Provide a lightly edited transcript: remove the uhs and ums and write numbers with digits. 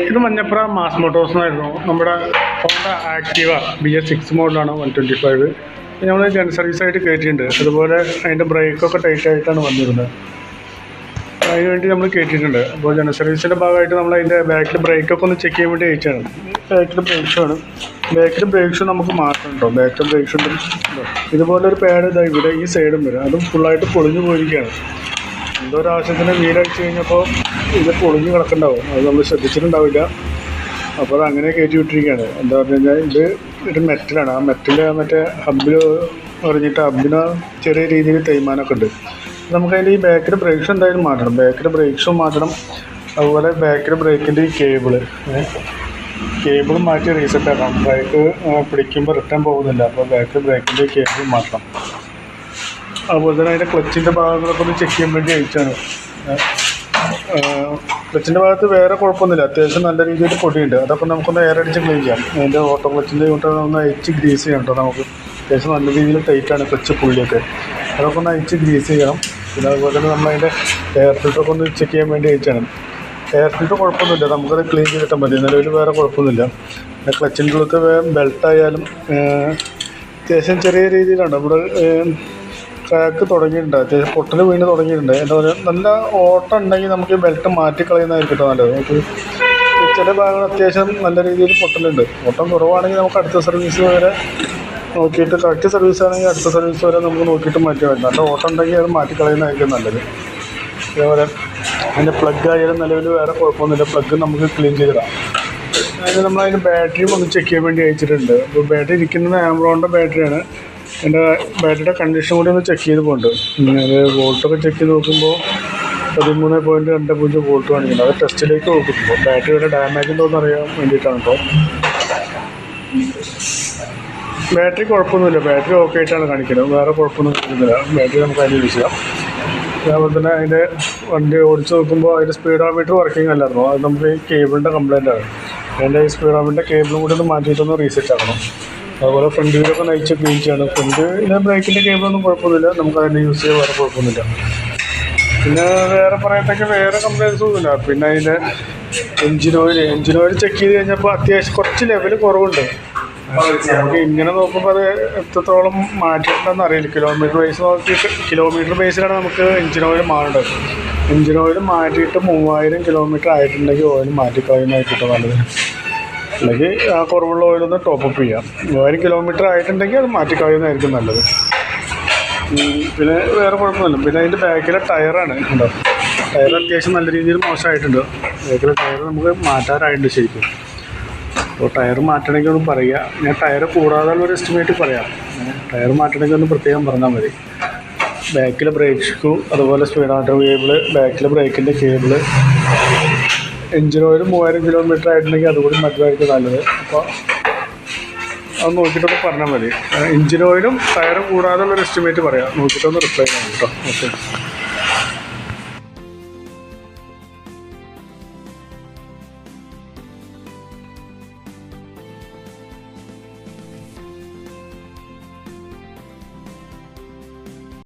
ഇത് Manjapra mass Motors എന്നായിരുന്നു. നമ്മുടെ ഹോണ്ട ആക്റ്റീവ BS6 മോഡലാണ് 125. നമ്മൾ ജൻ സർവീസായിട്ട് കയറ്റിയിട്ടുണ്ട്. അതുപോലെ അതിൻ്റെ ബ്രേക്കൊക്കെ ടൈറ്റായിട്ടാണ് വന്നിരുന്നത്. അതിന് വേണ്ടി നമ്മൾ കയറ്റിയിട്ടുണ്ട്. അപ്പോൾ ജന സർവീസിൻ്റെ ഭാഗമായിട്ട് നമ്മൾ അതിൻ്റെ ബാക്കിൽ ബ്രേക്കൊക്കെ ഒന്ന് ചെക്ക് ചെയ്യാൻ വേണ്ടി അയച്ചാണ്. ബാക്കിൽ ബ്രേക്ക് ഷൂ ആണ്. ബാക്കിൽ ബ്രേക്ക് ഷൂ നമുക്ക് മാറ്റമുണ്ടോ? ബാക്കിൽ ബ്രേക്ക് ഷൂ ഇതുപോലെ ഒരു പാഡ് ഇതാ ഇവിടെ ഈ സൈഡും വരും. അതും ഫുള്ളായിട്ട് പൊളിഞ്ഞു പോയിരിക്കുകയാണ്. എന്തോ ഒരു ആവശ്യത്തിന് വീലടിച്ച് കഴിഞ്ഞപ്പോൾ ഇത് പൊളിഞ്ഞ് കിടക്കുന്നുണ്ടാവും. അത് നമ്മൾ ശ്രദ്ധിച്ചിട്ടുണ്ടാവില്ല. അപ്പോൾ അത് അങ്ങനെ കയറ്റി വിട്ടിരിക്കുകയാണ്. എന്താ പറഞ്ഞു കഴിഞ്ഞാൽ ഇത് മെറ്റലാണ്. ആ മെറ്റൽ മറ്റേ ഹബ്ബിൽ പറഞ്ഞിട്ട് ഹബ്ബിന് ചെറിയ രീതിയിൽ തേയ്മാനമൊക്കെ ഉണ്ട്. നമുക്കതിൻ്റെ ഈ ബാക്കിൽ ബ്രേക്ക് ഷൂ എന്തായാലും മാറ്റണം. ബാക്കിൽ ബ്രേക്ക് ഷൂ മാറ്റണം. അതുപോലെ ബാക്കിൽ ബ്രേക്കിൻ്റെ ഈ കേബിൾ മാറ്റി റീസെറ്റ് ആക്കണം. ബ്രേക്ക് പിടിക്കുമ്പോൾ റിട്ടേൺ പോകുന്നില്ല. അപ്പോൾ ബാക്കിൽ ബ്രേക്കിൻ്റെ കേബിൾ മാറ്റണം. അതുപോലെ തന്നെ അതിൻ്റെ ക്ലച്ചിൻ്റെ ഭാഗങ്ങളൊക്കെ ഒന്ന് ചെക്ക് ചെയ്യാൻ വേണ്ടി അയച്ചാണ്. ക്ലച്ചിൻ്റെ ഭാഗത്ത് വേറെ കുഴപ്പമൊന്നുമില്ല. അത്യാവശ്യം നല്ല രീതിയിൽ പൊടിയുണ്ട്. അതൊക്കെ നമുക്കൊന്ന് എയറടിച്ച് ക്ലീൻ ചെയ്യാം. അതിൻ്റെ ഓട്ടോ ക്ലച്ചിൻ്റെ യൂണിറ്റ് ഒന്ന് അയച്ച് ഗ്രീസ് ചെയ്യണം കേട്ടോ. നമുക്ക് അത്യാവശ്യം നല്ല രീതിയിൽ ടൈറ്റാണ് ക്ലച്ച് പുള്ളിയൊക്കെ. അതൊക്കെ ഒന്ന് അയച്ച് ഗ്രീസ് ചെയ്യണം. പിന്നെ അതുപോലെ തന്നെ നമ്മളതിൻ്റെ എയർ ഫിൽറ്ററൊക്കെ ഒന്ന് ചെക്ക് ചെയ്യാൻ വേണ്ടി അയച്ചാണ്. എയർ ഫിൽറ്റർ കുഴപ്പമൊന്നുമില്ല. നമുക്കത് ക്ലീൻ ചെയ്തിട്ടാൽ മതി. നിലവിൽ വേറെ കുഴപ്പമൊന്നുമില്ല. പിന്നെ ക്ലച്ചിൻ്റെ ഉള്ളത്തെ ബെൽട്ടായാലും അത്യാവശ്യം ചെറിയ രീതിയിലാണ് ഇവിടെ ക്രാക്ക് തുടങ്ങിയിട്ടുണ്ട്. അത്യാവശ്യം പൊട്ടൽ വീണ് തുടങ്ങിയിട്ടുണ്ട്. എന്താ പറയുക, നല്ല ഓട്ടം ഉണ്ടെങ്കിൽ നമുക്ക് ബെൽറ്റ് മാറ്റിക്കളയുന്നതായിരിക്കും കേട്ടോ നല്ലത്. നമുക്ക് ചില ഭാഗങ്ങൾ അത്യാവശ്യം നല്ല രീതിയിൽ പൊട്ടലുണ്ട്. ഓട്ടം കുറവാണെങ്കിൽ നമുക്ക് അടുത്ത സർവീസ് വരെ നോക്കിയിട്ട്, കറക്റ്റ് സർവീസ് ആണെങ്കിൽ അടുത്ത സർവീസ് വരെ നമുക്ക് നോക്കിയിട്ട് മാറ്റിയാൽ മതി. നല്ല ഓട്ടം ഉണ്ടെങ്കിൽ അത് മാറ്റിക്കളയുന്നതായിരിക്കും നല്ലത്. അതേപോലെ അതിൻ്റെ പ്ലഗ് ആയാലും നിലവിൽ വേറെ കുഴപ്പമൊന്നുമില്ല. പ്ലഗ് നമുക്ക് ക്ലീൻ ചെയ്തിടാം. അതായത് നമ്മളതിൻ്റെ ബാറ്ററിയും ഒന്ന് ചെക്ക് ചെയ്യാൻ വേണ്ടി അയച്ചിട്ടുണ്ട്. അപ്പോൾ ബാറ്ററി ഇരിക്കുന്നത് ആംബ്രോണിൻ്റെ ബാറ്ററിയാണ്. എൻ്റെ ബാറ്ററിയുടെ കണ്ടീഷൻ കൂടി ഒന്ന് ചെക്ക് ചെയ്ത് പോകുന്നുണ്ട്. അത് വോൾട്ടൊക്കെ ചെക്ക് ചെയ്ത് നോക്കുമ്പോൾ 13.20 വോൾട്ട് കാണിക്കുന്നത്. അത് ടെസ്റ്റിലേക്ക് നോക്കുമ്പോൾ ബാറ്ററിയുടെ ഡാമേജ് ഉണ്ടോ എന്ന് അറിയാൻ വേണ്ടിയിട്ടാണ്. ഇപ്പോൾ ബാറ്ററി കുഴപ്പമൊന്നുമില്ല. ബാറ്ററി ഓക്കെ ആയിട്ടാണ് കാണിക്കുന്നത്. വേറെ കുഴപ്പമൊന്നും കാണിക്കുന്നില്ല. ബാറ്ററി നമുക്ക് അതിന് യൂസ് ചെയ്യാം. അതേപോലെ തന്നെ അതിൻ്റെ വണ്ടി ഓടിച്ച് നോക്കുമ്പോൾ അതിൻ്റെ സ്പീഡോമീറ്റർ വർക്കിംഗ് അല്ലായിരുന്നു. അത് നമുക്ക് ഈ കേബിളിൻ്റെ കംപ്ലയിൻ്റ് ആണ്. അതിൻ്റെ ഈ സ്പീഡോമീറ്ററിൻ്റെ കേബിളും കൂടി ഒന്ന് മാറ്റിയിട്ടൊന്ന് റീസെറ്റ് ആക്കണം. അതുപോലെ ഫ്രണ്ട് വീലൊക്കെ നയിച്ച് ക്ലീൻ ചെയ്യണം. ഫ്രണ്ടിൻ്റെ ബ്രേക്കിൻ്റെ കേബിളൊന്നും കുഴപ്പമൊന്നുമില്ല. നമുക്ക് അതിൻ്റെ യൂസ് ചെയ്യാൻ വേറെ കുഴപ്പമൊന്നുമില്ല. പിന്നെ വേറെ പറയത്തൊക്കെ വേറെ കംപ്ലയിൻസ് ഒന്നുമില്ല. പിന്നെ അതിൻ്റെ എഞ്ചിൻ ഓയിൽ ചെക്ക് ചെയ്ത് കഴിഞ്ഞപ്പോൾ അത്യാവശ്യം കുറച്ച് ലെവൽ കുറവുണ്ട്. നമുക്ക് ഇങ്ങനെ നോക്കുമ്പോൾ അത് എത്രത്തോളം മാറ്റിയിട്ടുണ്ടെന്ന് അറിയില്ല. കിലോമീറ്റർ ബേസിലാണ് നമുക്ക് എഞ്ചിൻ ഓയിൽ മാറേണ്ടത്. എഞ്ചിൻ ഓയിൽ മാറ്റിയിട്ട് 3000 കിലോമീറ്റർ ആയിട്ടുണ്ടെങ്കിൽ ഓയിൽ മാറ്റിക്കളയുന്നതായിട്ടോ നല്ലത്. അല്ലെങ്കിൽ ആ കുറവുള്ള ഓയിലൊന്ന് ടോപ്പപ്പ് ചെയ്യാം. 3000 കിലോമീറ്റർ ആയിട്ടുണ്ടെങ്കിൽ അത് മാറ്റിക്കളയുന്നതായിരിക്കും നല്ലത്. പിന്നെ വേറെ കുഴപ്പമൊന്നുമില്ല. പിന്നെ അതിൻ്റെ ബാക്കിലെ ടയറാണ് ഉണ്ടോ. ടയർ അത്യാവശ്യം നല്ല രീതിയിൽ മോശമായിട്ടുണ്ട്. ബാക്കിലെ ടയർ നമുക്ക് മാറ്റാറായിട്ടുണ്ട് ശരിക്കും. അപ്പോൾ ടയർ മാറ്റണമെങ്കിൽ ഒന്ന് പറയുക. ഞാൻ ടയർ കൂടാതെ ഒരു എസ്റ്റിമേറ്റ് പറയാം. ടയർ മാറ്റണമെങ്കിൽ ഒന്ന് പ്രത്യേകം പറഞ്ഞാൽ മതി. ബാക്കിലെ ബ്രേക്ക് ഷൂ, അതുപോലെ സ്പീഡോമീറ്റർ കേബിള്, ബാക്കിലെ ബ്രേക്കിൻ്റെ കേബിള്, എഞ്ചിൻ ഓയിൽ 3000 കിലോമീറ്റർ ആയിട്ടുണ്ടെങ്കിൽ അതുകൂടി മാറ്റുമായിരിക്കും നല്ലത്. അപ്പോൾ അത് നോക്കിയിട്ടൊന്ന് പറഞ്ഞാൽ മതി. എഞ്ചിൻ ഓയിലും ടയറും കൂടാതെ ഉള്ളൊരു എസ്റ്റിമേറ്റ് പറയാം. നോക്കിയിട്ടൊന്ന് റിപ്ലൈ ചെയ്യാം കേട്ടോ. ഓക്കെ.